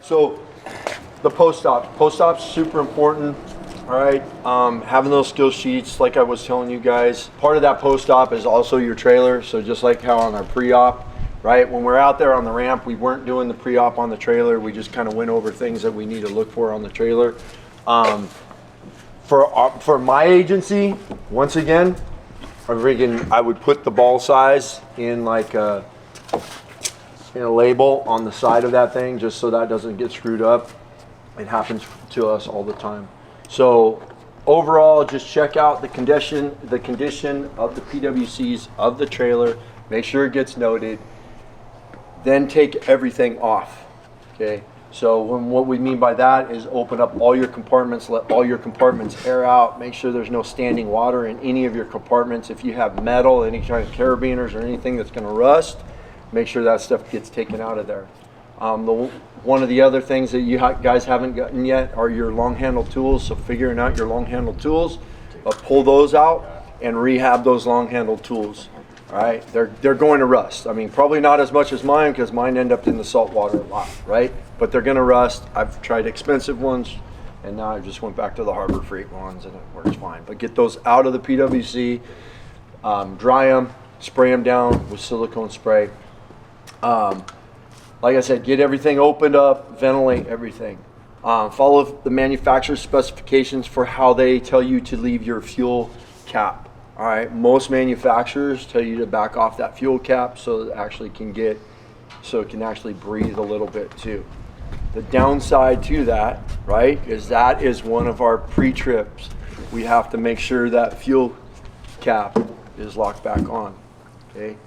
So the post-op's super important. All right, having those skill sheets, like I was telling you guys, part of that post-op is also your trailer. So just like how on our pre-op, right? When we're out there on the ramp, we weren't doing the pre-op on the trailer. We just kind of went over things that we need to look for on the trailer. For my agency, once again, I would put the ball size in like a label on the side of that thing, just so that doesn't get screwed up. It happens to us all the time. So overall, just check out the condition of the PWCs of the trailer. Make sure it gets noted. Then take everything off. Okay. So what we mean by that is open up all your compartments, let all your compartments air out. Make sure there's no standing water in any of your compartments. If you have metal, any kind of carabiners or anything that's going to rust, make sure that stuff gets taken out of there. One of the other things that you guys haven't gotten yet are your long handle tools. So figuring out your long handle tools, pull those out and rehab those long handle tools. All right, they're going to rust. I mean, probably not as much as mine, because mine end up in the salt water a lot, right? But they're going to rust. I've tried expensive ones, and now I just went back to the Harbor Freight ones, and it works fine. But get those out of the PWC, dry them, spray them down with silicone spray. Like I said, get everything opened up, ventilate everything. Follow the manufacturer's specifications for how they tell you to leave your fuel cap. All right, most manufacturers tell you to back off that fuel cap so it can actually breathe a little bit too. The downside to that, right, is that is one of our pre-trips. We have to make sure that fuel cap is locked back on. Okay.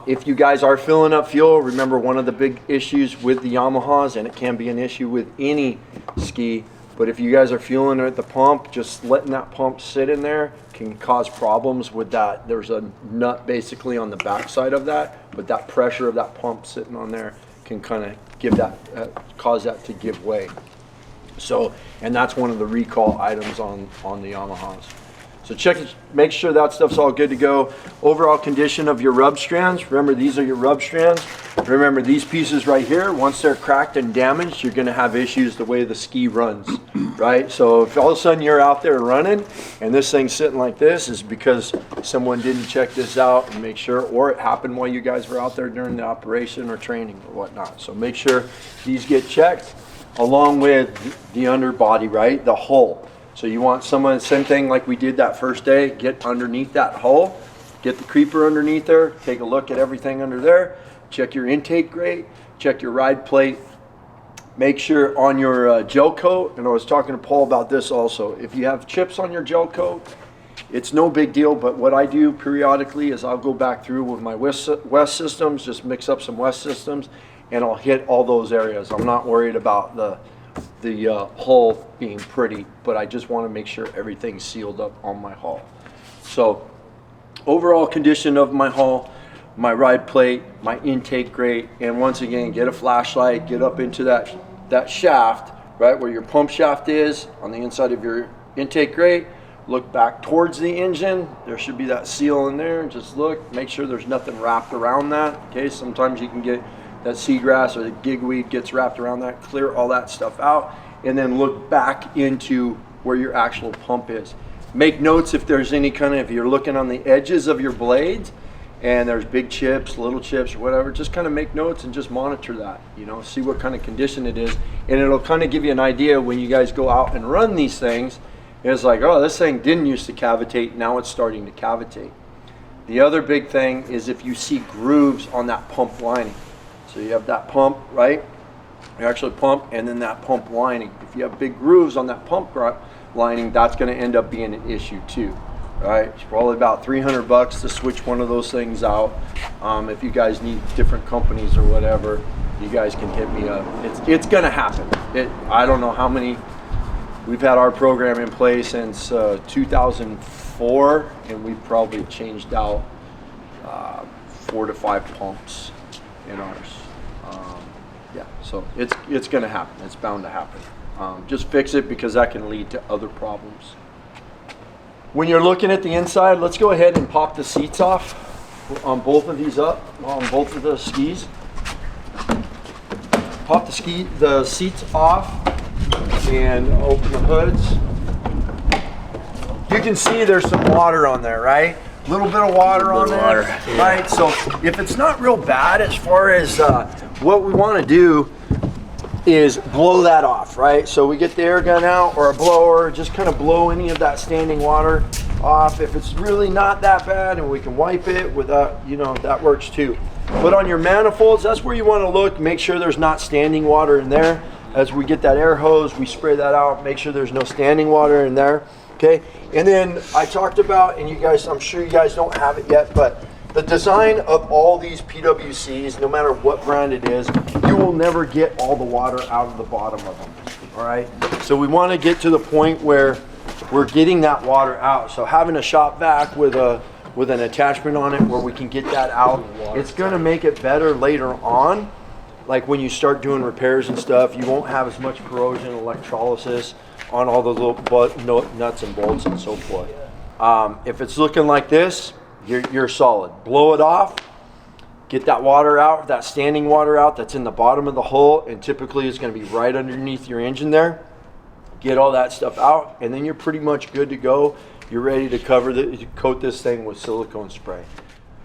If you guys are filling up fuel, remember one of the big issues with the Yamahas, and it can be an issue with any ski, but if you guys are fueling at the pump, just letting that pump sit in there can cause problems with that. There's a nut basically on the back side of that, but that pressure of that pump sitting on there can kind of give that, cause that to give way. So, and that's one of the recall items on the Yamahas. So make sure that stuff's all good to go. Overall condition of your rub strands. Remember, these are your rub strands. Remember, these pieces right here, once they're cracked and damaged, you're gonna have issues the way the ski runs, right? So if all of a sudden you're out there running and this thing's sitting like this, is because someone didn't check this out and make sure, or it happened while you guys were out there during the operation or training or whatnot. So make sure these get checked along with the underbody, right? The hull. So you want someone, same thing like we did that first day, get underneath that hull, get the creeper underneath there, take a look at everything under there, check your intake grate, check your ride plate, make sure on your gel coat, and I was talking to Paul about this also, if you have chips on your gel coat, it's no big deal, but what I do periodically is I'll go back through with my West systems, just mix up some West systems, and I'll hit all those areas. I'm not worried about the hull being pretty, but I just want to make sure everything's sealed up on my hull. So overall condition of my hull, my ride plate, my intake grate, and once again, get a flashlight, get up into that shaft, right where your pump shaft is on the inside of your intake grate. Look back towards the engine. There should be that seal in there. Just look, make sure there's nothing wrapped around that. Okay, sometimes you can get that seagrass or the gigweed gets wrapped around that. Clear all that stuff out, and then look back into where your actual pump is. Make notes if there's any kind of, if you're looking on the edges of your blades and there's big chips, little chips, or whatever, just kind of make notes and just monitor that, you know, see what kind of condition it is, and it'll kind of give you an idea when you guys go out and run these things. It's like, oh, this thing didn't used to cavitate, now it's starting to cavitate. The other big thing is if you see grooves on that pump lining. So you have that pump, right? You actually pump, and then that pump lining. If you have big grooves on that pump lining, that's going to end up being an issue too, right? It's probably about $300 to switch one of those things out. If you guys need different companies or whatever, you guys can hit me up. It's going to happen. I don't know how many. We've had our program in place since 2004, and we've probably changed out 4 to 5 pumps in ours. Yeah, so it's going to happen. It's bound to happen. Just fix it, because that can lead to other problems. When you're looking at the inside, let's go ahead and pop the seats off on both of these on both of the skis. pop the seats off and open the hoods. You can see there's some water on there, right? A little bit of water on there, right? So if it's not real bad, as far as what we want to do is blow that off, right? So we get the air gun out or a blower, just kind of blow any of that standing water off. If it's really not that bad and we can wipe it without, you know, that works too. But on your manifolds, that's where you want to look, make sure there's not standing water in there. As we get that air hose, we spray that out, make sure there's no standing water in there. Okay, and then I talked about, and you guys, I'm sure you guys don't have it yet, but the design of all these PWCs, no matter what brand it is, you will never get all the water out of the bottom of them, all right? So we want to get to the point where we're getting that water out. So having a shop vac with an attachment on it where we can get that out, it's going to make it better later on. Like when you start doing repairs and stuff, you won't have as much corrosion, electrolysis on all the little nuts and bolts and so forth. If it's looking like this, you're solid. Blow it off, get that water out, that standing water out that's in the bottom of the hull, and typically it's going to be right underneath your engine there. Get all that stuff out, and then you're pretty much good to go. You're ready to coat this thing with silicone spray.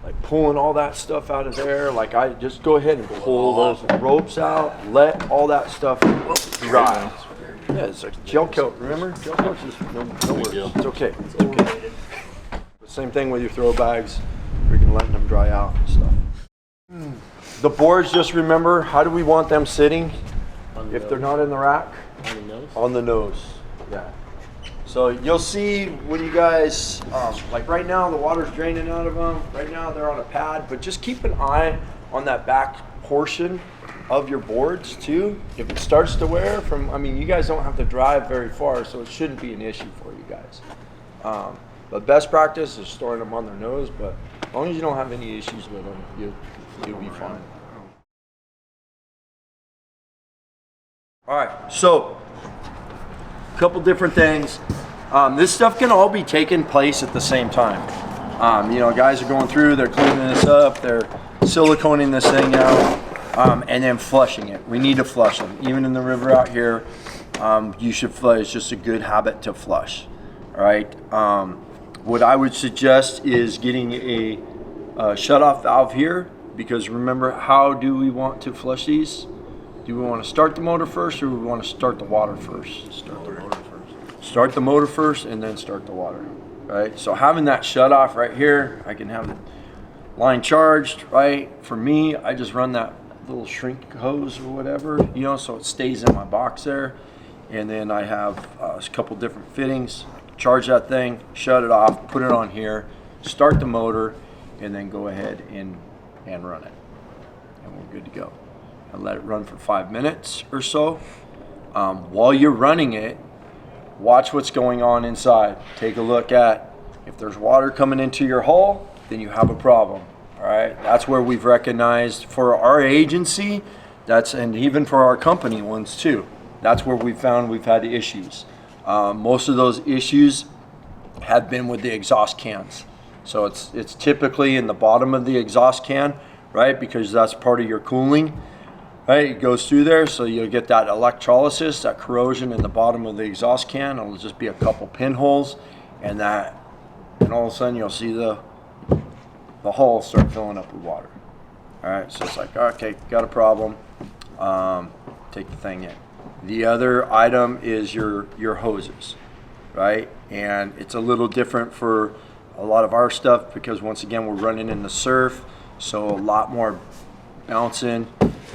Like pulling all that stuff out of there, like I just go ahead and pull those ropes out, let all that stuff dry. Yeah, it's like gel coat, remember? Gel coat's just no worries. It's okay. It's okay. The same thing with your throw bags. Freaking letting them dry out and stuff. The boards, just remember, how do we want them sitting if they're not in the rack? On the nose? On the nose, yeah. So you'll see when you guys, like right now the water's draining out of them. Right now they're on a pad, but just keep an eye on that back portion of your boards too. If it starts to wear from, I mean, you guys don't have to drive very far, so it shouldn't be an issue for you guys. But best practice is storing them on their nose, but as long as you don't have any issues with them, you'll be fine. All right, so a couple different things. This stuff can all be taking place at the same time. You know, guys are going through, they're cleaning this up, they're siliconing this thing out. And then flushing it. We need to flush them. Even in the river out here, you should flush. It's just a good habit to flush. All right. What I would suggest is getting a shutoff valve here, because remember, how do we want to flush these? Do we want to start the motor first, or do we want to start the water first? Start the motor first. Start the motor first, and then start the water. Right. So having that shutoff right here, I can have the line charged. Right. For me, I just run that little shrink hose or whatever, you know, so it stays in my box there. And then I have a couple different fittings. Charge that thing, shut it off, put it on here, start the motor, and then go ahead and run it, and we're good to go. And let it run for 5 minutes or so. While you're running it, watch what's going on inside. Take a look at, if there's water coming into your hull, then you have a problem. All right, that's where we've recognized for our agency, and even for our company ones too, that's where we found we've had issues. Most of those issues have been with the exhaust cans. So it's typically in the bottom of the exhaust can, right? Because that's part of your cooling, right? It goes through there, so you'll get that electrolysis, that corrosion in the bottom of the exhaust can. It'll just be a couple pinholes, and all of a sudden you'll see the hull start filling up with water. All right, so it's like, okay, got a problem. Take the thing in. The other item is your hoses, right? And it's a little different for a lot of our stuff because once again, we're running in the surf, so a lot more bouncing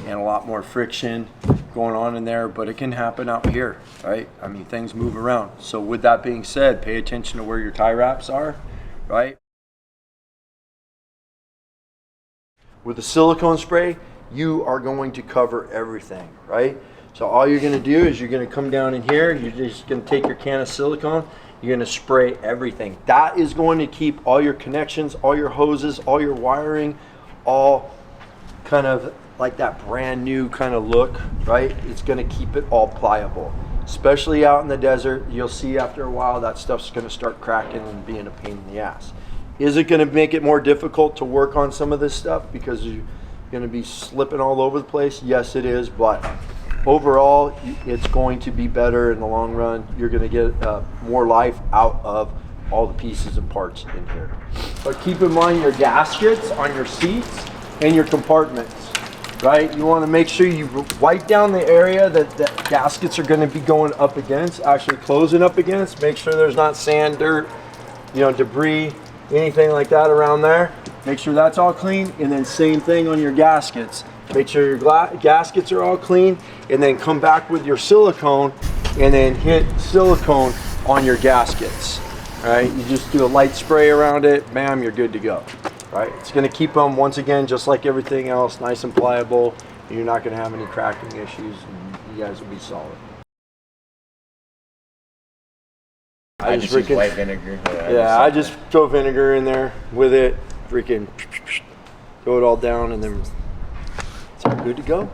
and a lot more friction going on in there, but it can happen out here, right? I mean, things move around. So with that being said, pay attention to where your tie wraps are, right? With the silicone spray, you are going to cover everything, right? So all you're going to do is you're going to come down in here, you're just going to take your can of silicone, you're going to spray everything. That is going to keep all your connections, all your hoses, all your wiring, all kind of like that brand new kind of look, right? It's going to keep it all pliable. Especially out in the desert, you'll see after a while that stuff's going to start cracking and being a pain in the ass. Is it going to make it more difficult to work on some of this stuff because going to be slipping all over the place? Yes, it is, but overall, it's going to be better in the long run. You're going to get more life out of all the pieces and parts in here. But keep in mind your gaskets on your seats and your compartments, right? You want to make sure you wipe down the area that gaskets are going to be going up against, actually closing up against. Make sure there's not sand, dirt, debris, anything like that around there. Make sure that's all clean, and then same thing on your gaskets. Make sure your gaskets are all clean, and then come back with your silicone, and then hit silicone on your gaskets. All right, you just do a light spray around it, bam, you're good to go. Right, it's going to keep them, once again, just like everything else, nice and pliable, and you're not going to have any cracking issues, and you guys will be solid. I just use white vinegar. Yeah, I just throw vinegar in there with it, freaking throw it all down, and then it's all good to go.